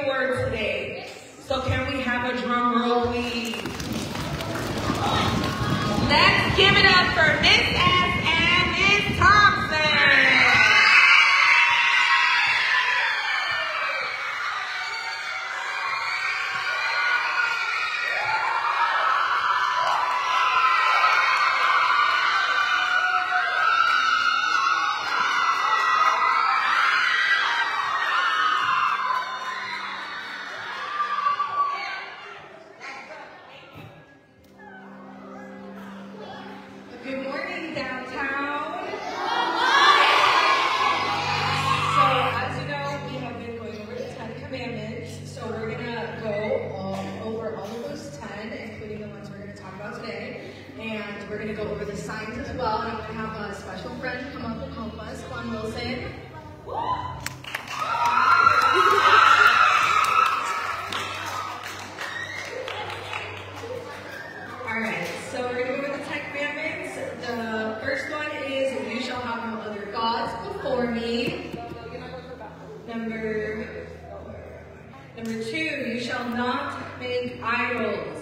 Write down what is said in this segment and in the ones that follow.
word today. So can we have a drum roll, please? Let's give it up for Miss S and Miss Thompson. Good morning, downtown. So, as you know, we have been going over the 10 Commandments. So, we're going to go over all of those 10, including the ones we're going to talk about today. And we're going to go over the signs as well. And I'm going to have a special friend come up and help us, Juan Wilson. Alright, so we're going to go over the 10 Commandments. The first one is, you shall have no other gods before me. Number 2, you shall not make idols.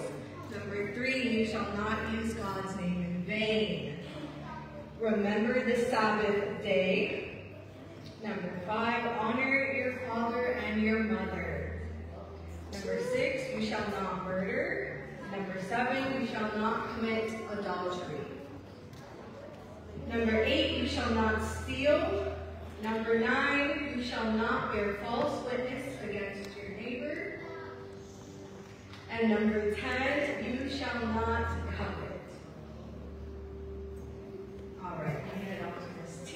Number 3, you shall not use God's name in vain. Remember the Sabbath day. Number 5, honor your father and your mother. Number 6, you shall not murder. Number 7, you shall not commit adultery. Number 8, you shall not steal. Number 9, you shall not bear false witness against your neighbor. And number 10, you shall not covet. All right, I'm going to head off to Miss T.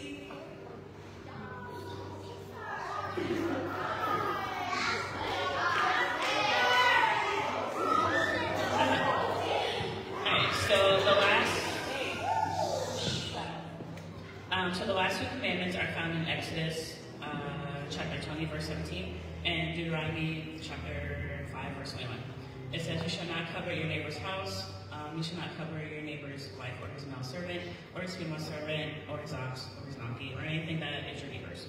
So the last 2 commandments are found in Exodus chapter 20, verse 17, and Deuteronomy chapter 5, verse 21. It says, you shall not covet your neighbor's house, you shall not covet your neighbor's wife or his male servant, or his female servant, or his ox, or his donkey, or anything that is your neighbor's.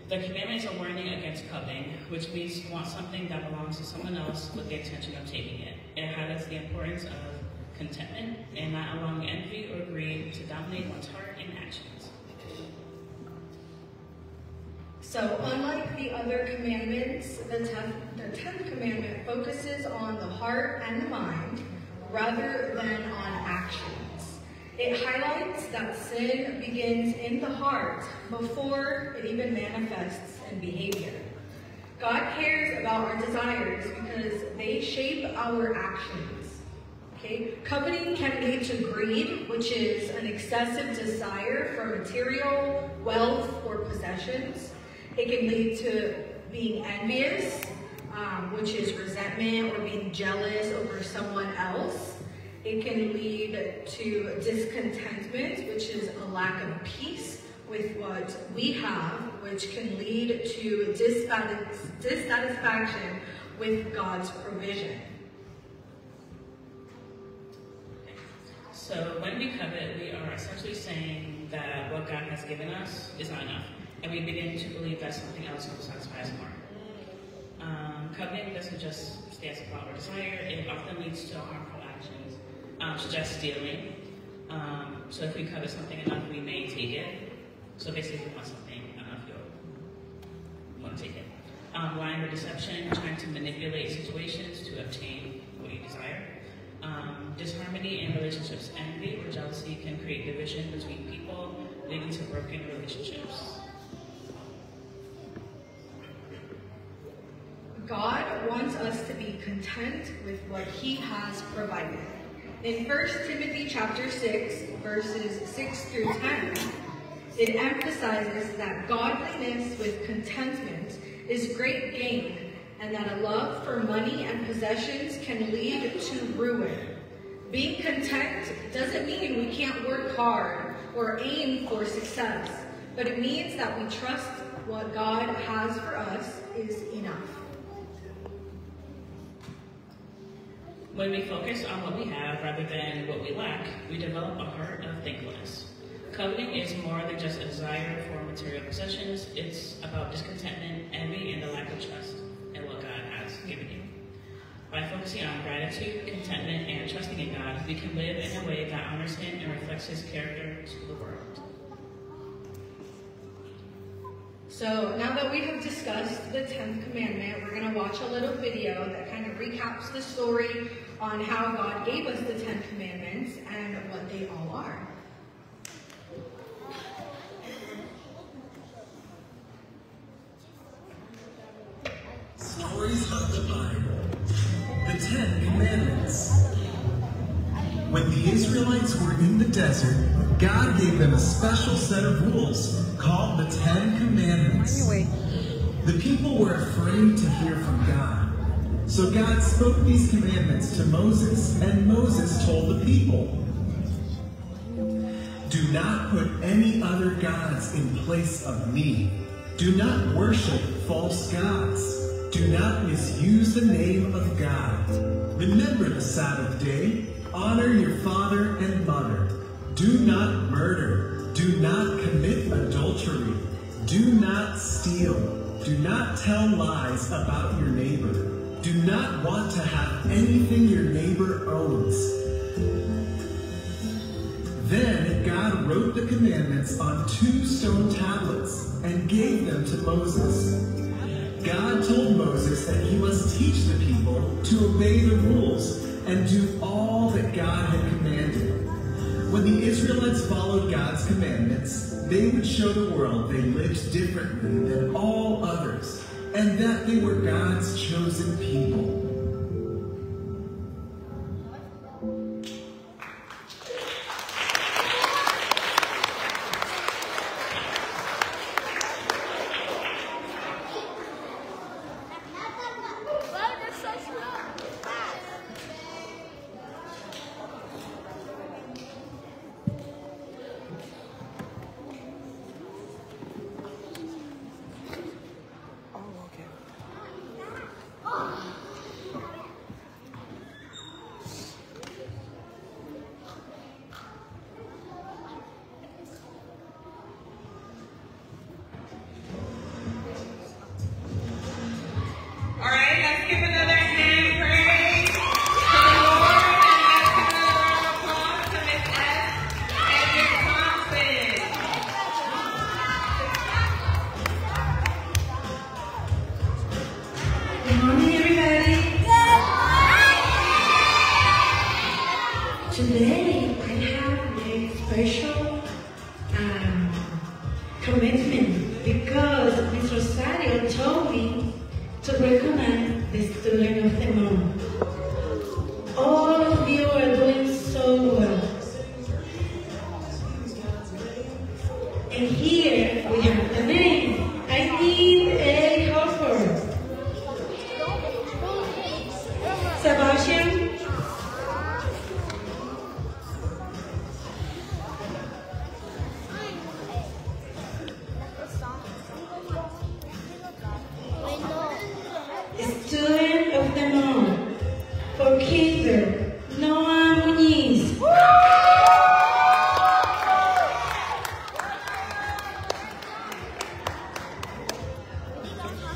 The commandments are warning against coveting, which means you want something that belongs to someone else with the intention of taking it. It highlights the importance of contentment and not allowing envy or greed to dominate one's heart and actions. So unlike the other commandments, the 10th commandment focuses on the heart and the mind rather than on actions. It highlights that sin begins in the heart before it even manifests in behavior. God cares about our desires because they shape our actions. Okay? Coveting can lead to greed, which is an excessive desire for material, wealth, or possessions. It can lead to being envious, which is resentment or being jealous over someone else. It can lead to discontentment, which is a lack of peace with what we have, which can lead to dissatisfaction with God's provision. So when we covet, we are essentially saying that what God has given us is not enough, and we begin to believe that something else will satisfy us more. Coveting doesn't just stay as a thought or desire, it often leads to harmful actions, such as stealing. So if we covet something enough, we may take it. So basically, if you want something enough, you'll want to take it. Lying or deception, trying to manipulate situations to obtain what you desire. Disharmony in relationships, envy or jealousy can create division between people, leading to broken relationships. God wants us to be content with what He has provided. In 1 Timothy chapter 6, verses 6 through 10, it emphasizes that godliness with contentment is great gain, and that a love for money and possessions can lead to ruin. Being content doesn't mean we can't work hard or aim for success, but it means that we trust what God has for us is enough. When we focus on what we have rather than what we lack, we develop a heart of thankfulness. Coveting is more than just a desire for material possessions. It's about discontentment, envy, and a lack of trust. focusing on gratitude, contentment, and trusting in God, we can live in a way that honors Him and reflects His character to the world. So now that we have discussed the 10th commandment, we're going to watch a little video that kind of recaps the story on how God gave us the 10 commandments and what they all are. Stories of the Bible. The 10 Commandments. When the Israelites were in the desert, God gave them a special set of rules called the 10 Commandments. The people were afraid to hear from God. So God spoke these commandments to Moses, and Moses told the people, "Do not put any other gods in place of me. Do not worship false gods. Do not misuse the name of God. Remember the Sabbath day. Honor your father and mother. Do not murder. Do not commit adultery. Do not steal. Do not tell lies about your neighbor. Do not want to have anything your neighbor owns." Then God wrote the commandments on 2 stone tablets and gave them to Moses. God told Moses that he must teach the people to obey the rules and do all that God had commanded. When the Israelites followed God's commandments, they would show the world they lived differently than all others, and that they were God's chosen people. Today I have a special commitment because Ms. Rosario told me to recognize the student of the month. All of you are doing so well. And here we have the name. I need a helper. Sebastian. Student of the month for Kinder, Noah Muniz.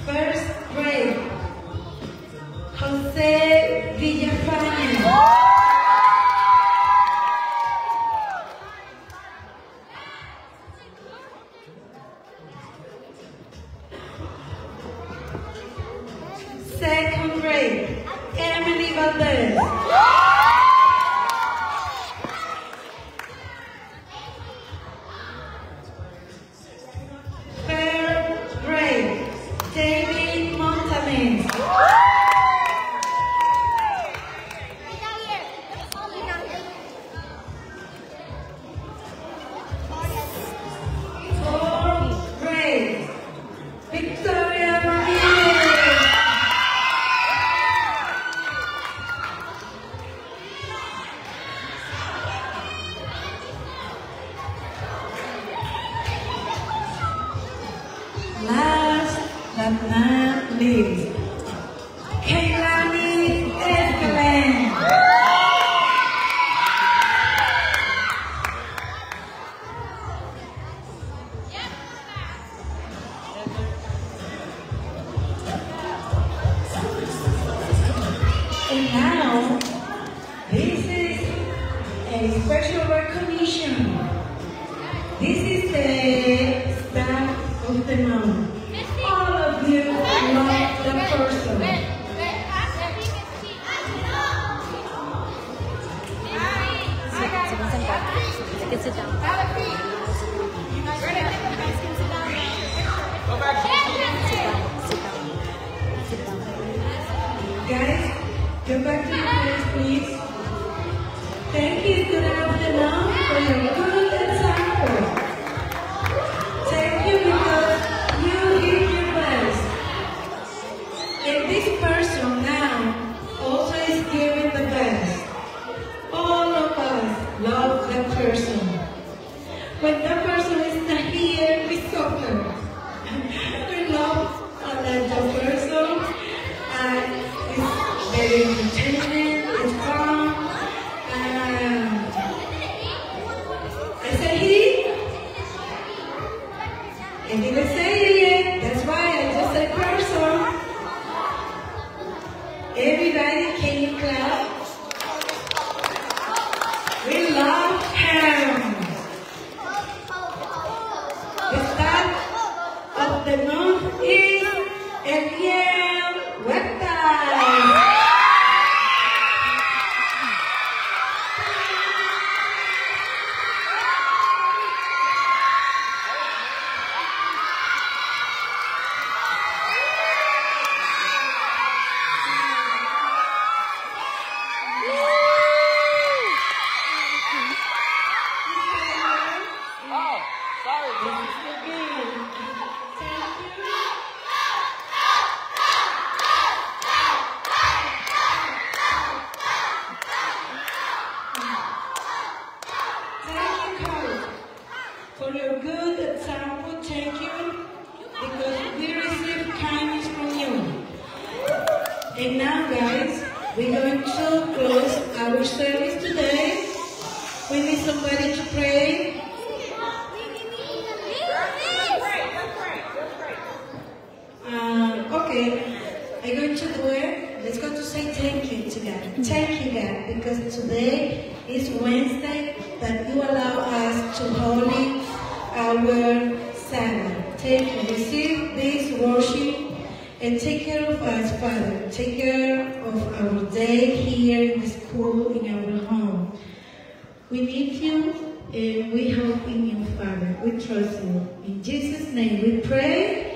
First grade, Jose Villafaña. Second grade, Emily Valdez. Third grade, David Montanes. Fourth grade, Victoria Ramirez. a special recognition. This is the staff of the mom. All of you love the person. You can sit down. Sit down. Guys, go back to your place, please. Thank you, good afternoon, for your good example. Thank you because you did your best. And this person now also is giving the best. All of us love that person. When that person is not here, we suffer. We love that person. It's very entertaining, it's fun. I said he? I didn't say it yet. That's why I just said person. Everybody, can you clap? We love him. The start of the month is Eliel Huerta. For your good example, thank you, because we receive kindness from you. And now, guys, we're going to close our service today. We need somebody to pray. Okay, I'm going to do it. Let's go to say thank you to God. Thank you, God, because today is Wednesday that you allow us to holy our Sabbath. Take you. Receive this worship and take care of us, Father. Take care of our day here in the school, in our home. We need you and we hope in you, Father. We trust you. In Jesus' name we pray.